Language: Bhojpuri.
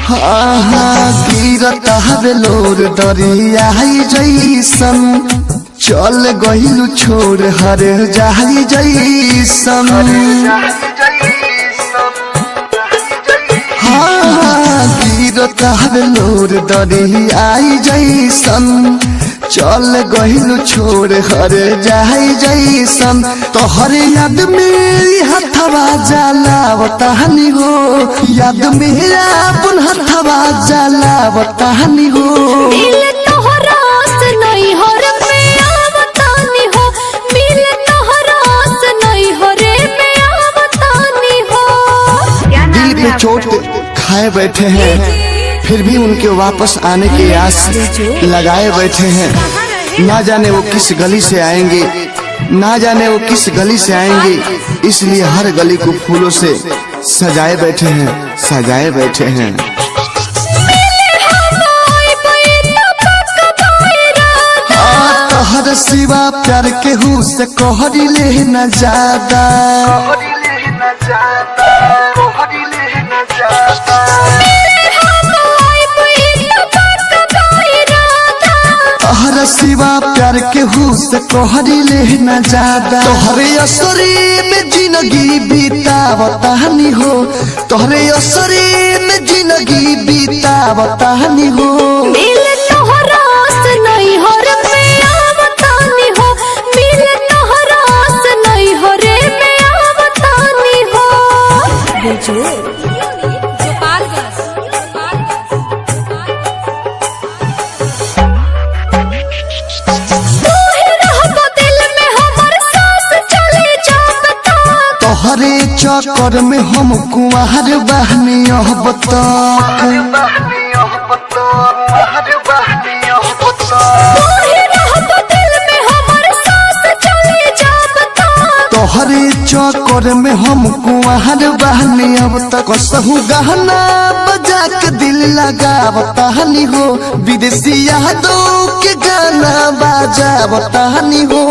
हाँ गिरता बेलोर दरिया जैसन चल गइलु छोड़ हर जाई जैसन। हाँ गिरता बेलोर दरिया जैसन चल गइलु छोड़ हर जाई जैसन। तोहर याद में हथवा जाला बतानी हो, याद में अपन हथवा जाला बतानी हो। मिल तोहरा से नहीं हो रे मैं बतानी हो, मिल तोहरा से नहीं हो रे मैं बतानी हो। दिल पे चोट खाए बैठे हैं फिर भी उनके वापस आने की आस लगाए बैठे हैं। ना जाने वो किस गली से आएंगे, ना जाने वो किस गली से आएंगे, इसलिए हर गली को फूलों से सजाए बैठे हैं, सजाए बैठे हैं। हर सिवा प्यार के हूँ से कोहरी ले न ज्यादा, सिवा प्यार के हूँ से कोहरी ले न ज्यादा। तोहरे असरी में जिंदगी बीता बतानी हो, तोहरे असरी में जिंदगी बीता बतानी हो। मिल तोहरा से नहीं हो रे मैं बतानी हो, मिल तोहरा से नहीं हो रे मैं बतानी हो। तोहरे चक्कर में हम कुंवर बहनी अब तक, तोहरे चक्कर में हम कुंवर बहनी अब तक। सहू गहना बजा के दिल लगा बतानी हो, विदेशी यादों के गाना बजा बतानी हो।